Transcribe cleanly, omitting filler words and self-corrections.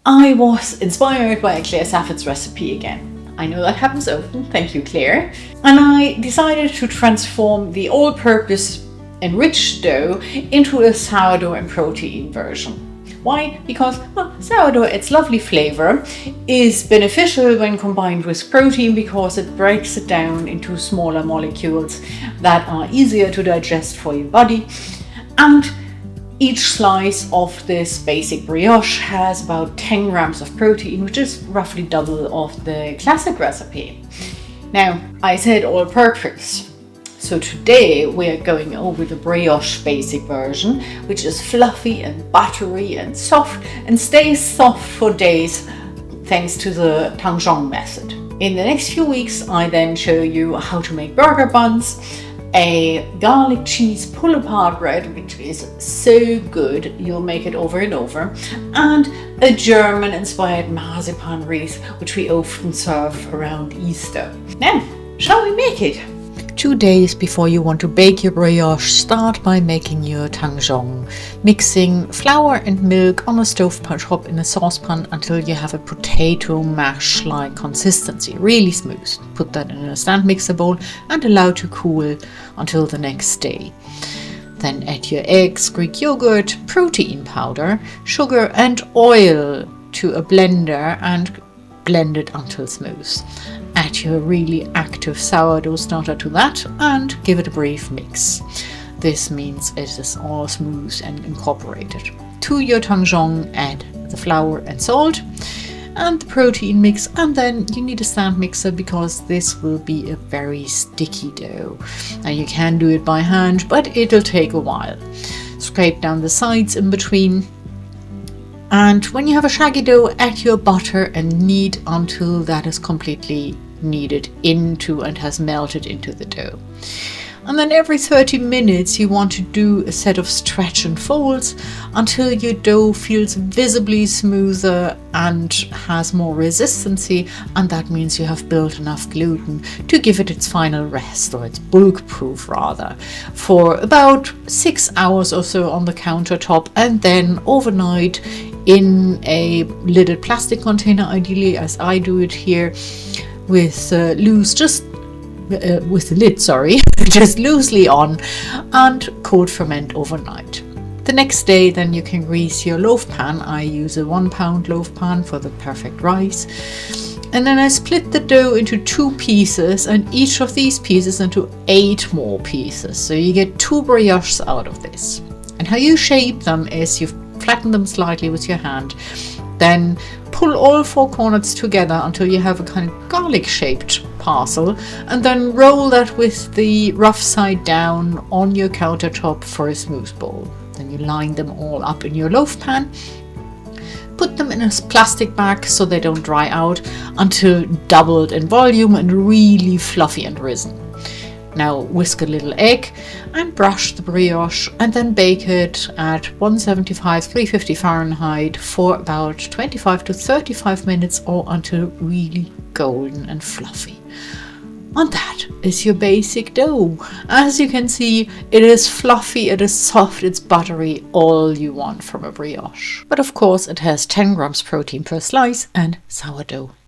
I was inspired by a Claire Saffitz recipe again. I know that happens often, thank you Claire. And I decided to transform the all-purpose enriched dough into a sourdough and protein version. Why? Because sourdough, its lovely flavor, is beneficial when combined with protein because it breaks it down into smaller molecules that are easier to digest for your body. And each slice of this basic brioche has about 10 grams of protein, which is roughly double of the classic recipe. Now, I said all purpose. So today we're going over the brioche basic version, which is fluffy and buttery and soft and stays soft for days thanks to the tanzhong method. In the next few weeks, I then show you how to make burger buns, a garlic cheese pull-apart bread, which is so good you'll make it over and over, and a German-inspired marzipan wreath, which we often serve around Easter. Now, shall we make it? 2 days before you want to bake your brioche, start by making your tanzhong, mixing flour and milk on a stovepipe top in a saucepan until you have a potato mash-like consistency, really smooth. Put that in a stand mixer bowl and allow to cool until the next day. Then add your eggs, Greek yogurt, protein powder, sugar and oil to a blender and blend it until smooth. Add your really active sourdough starter to that and give it a brief mix. This means it is all smooth and incorporated. To your tanzhong, add the flour and salt and the protein mix, and then you need a stand mixer because this will be a very sticky dough. Now you can do it by hand, but it'll take a while. Scrape down the sides in between. And when you have a shaggy dough, add your butter and knead until that is completely kneaded into and has melted into the dough. And then every 30 minutes you want to do a set of stretch and folds until your dough feels visibly smoother and has more resistancy, and that means you have built enough gluten to give it its final rest, or its bulk-proof rather, for about 6 hours or so on the countertop, and then overnight in a lidded plastic container, ideally as I do it here, with with the lid, just loosely on, and cold ferment overnight. The next day then you can grease your loaf pan. I use a 1 pound loaf pan for the perfect rise. And then I split the dough into 2 pieces, and each of these pieces into 8 more pieces. So you get 2 brioches out of this. And how you shape them is you flatten them slightly with your hand, then pull all 4 corners together until you have a kind of garlic shaped parcel, and then roll that with the rough side down on your countertop for a smooth bowl. Then you line them all up in your loaf pan, put them in a plastic bag so they don't dry out until doubled in volume and really fluffy and risen. Now whisk a little egg and brush the brioche, and then bake it at 175, 350 Fahrenheit for about 25 to 35 minutes, or until really golden and fluffy. And that is your basic dough. As you can see, it is fluffy, it is soft, it's buttery, all you want from a brioche. But of course it has 10 grams protein per slice and sourdough.